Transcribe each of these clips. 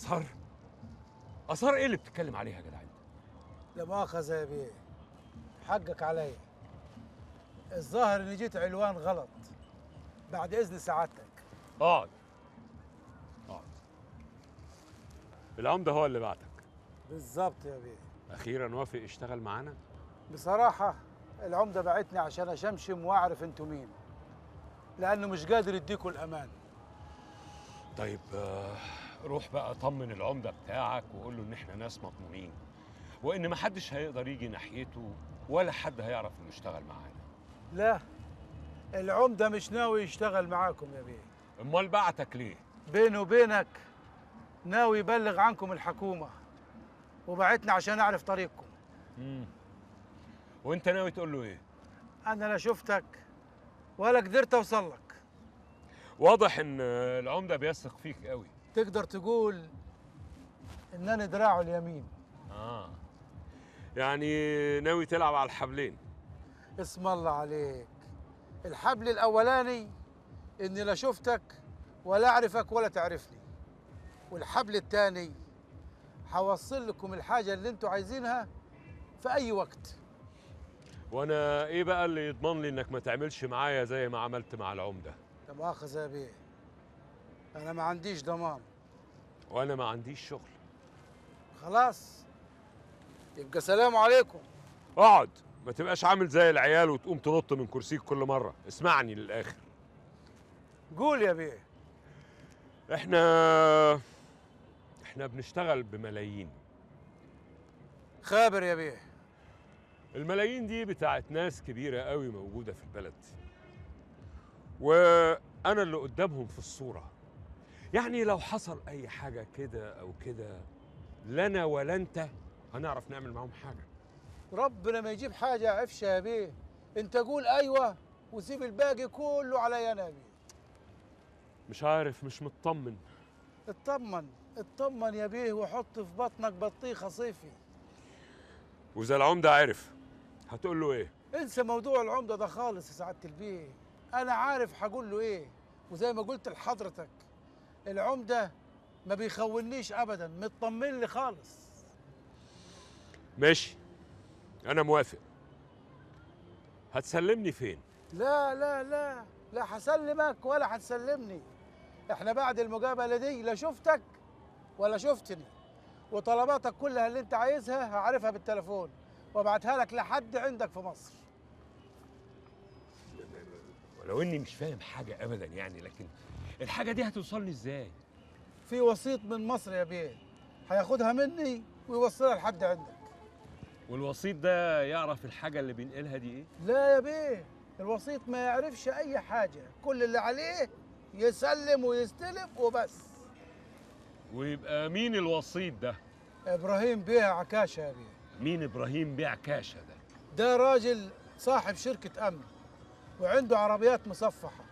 آثار؟ آثار إيه اللي بتتكلم عليها يا جدع أنت؟ لا مؤاخذة يا بيه، حقك عليا. الظاهر اني جيت علوان غلط. بعد اذن سعادتك. اقعد اقعد. العمدة هو اللي بعتك. بالظبط يا بيه. أخيرا وافق يشتغل معانا؟ بصراحة العمدة بعتني عشان اشمشم واعرف انتوا مين، لانه مش قادر يديكوا الامان. طيب روح بقى طمن العمدة بتاعك وقول له إن إحنا ناس مضمونين، وإن محدش هيقدر يجي ناحيته ولا حد هيعرف إنه يشتغل معانا. لا، العمدة مش ناوي يشتغل معاكم يا بيه. أمال بعتك ليه؟ بيني وبينك ناوي يبلغ عنكم الحكومة، وبعتني عشان اعرف طريقكم. وأنت ناوي تقول له إيه؟ انا لا شفتك ولا قدرت اوصل لك. واضح إن العمدة بيثق فيك قوي. تقدر تقول انني دراعه اليمين. يعني ناوي تلعب على الحبلين. اسم الله عليك. الحبل الاولاني اني لا شفتك ولا اعرفك ولا تعرفني، والحبل الثاني حوصل لكم الحاجه اللي انتوا عايزينها في اي وقت. وانا ايه بقى اللي يضمن لي انك ما تعملش معايا زي ما عملت مع العمده؟ لا مؤاخذة يا بيه، انا ما عنديش ضمان. وانا ما عنديش شغل. خلاص، يبقى سلام عليكم. اقعد، ما تبقاش عامل زي العيال وتقوم تنط من كرسيك كل مره. اسمعني للاخر. قول يا بيه. احنا بنشتغل بملايين. خابر يا بيه. الملايين دي بتاعت ناس كبيره قوي موجوده في البلد، وانا اللي قدامهم في الصوره. يعني لو حصل اي حاجه كده او كده، لا انا ولا انت هنعرف نعمل معاهم حاجه. ربنا ما يجيب حاجه عفشه يا بيه. انت قول ايوه وسيب الباقي كله عليا انا يا بيه. مش عارف، مش مطمن. اطمن اطمن يا بيه، وحط في بطنك بطيخه صيفي. واذا العمده عرف هتقول له ايه؟ انسى موضوع العمده ده خالص يا سعاده البيه. انا عارف هقول له ايه، وزي ما قلت لحضرتك العمده ما بيخونيش ابدا، مطمن لي خالص. ماشي، انا موافق. هتسلمني فين؟ لا لا لا لا، هسلمك ولا هتسلمني. احنا بعد المقابله دي لا شفتك ولا شفتني، وطلباتك كلها اللي انت عايزها هعرفها بالتليفون وابعتها لك لحد عندك في مصر. ولو اني مش فاهم حاجه ابدا يعني، لكن الحاجه دي هتوصلني ازاي؟ في وسيط من مصر يا بيه، هياخدها مني ويوصلها لحد عندك. والوسيط ده يعرف الحاجه اللي بينقلها دي ايه؟ لا يا بيه، الوسيط ما يعرفش اي حاجه، كل اللي عليه يسلم ويستلم وبس. ويبقى مين الوسيط ده؟ ابراهيم بيه عكاشه يا بيه. مين ابراهيم بيه عكاشه ده؟ ده راجل صاحب شركه امن، وعنده عربيات مصفحه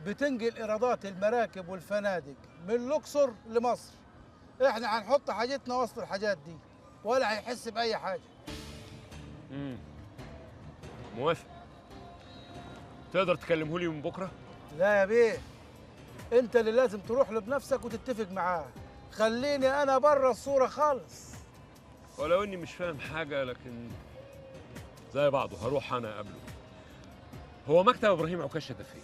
بتنقل ايرادات المراكب والفنادق من الاقصر لمصر. احنا هنحط حاجتنا وسط الحاجات دي ولا هيحس باي حاجه. موافق. تقدر تكلمه لي من بكره؟ لا يا بيه، انت اللي لازم تروح له بنفسك وتتفق معاه. خليني انا بره الصوره خالص. ولو اني مش فاهم حاجه، لكن زي بعضه هروح انا اقابله. هو مكتب ابراهيم عكاشه ده فين؟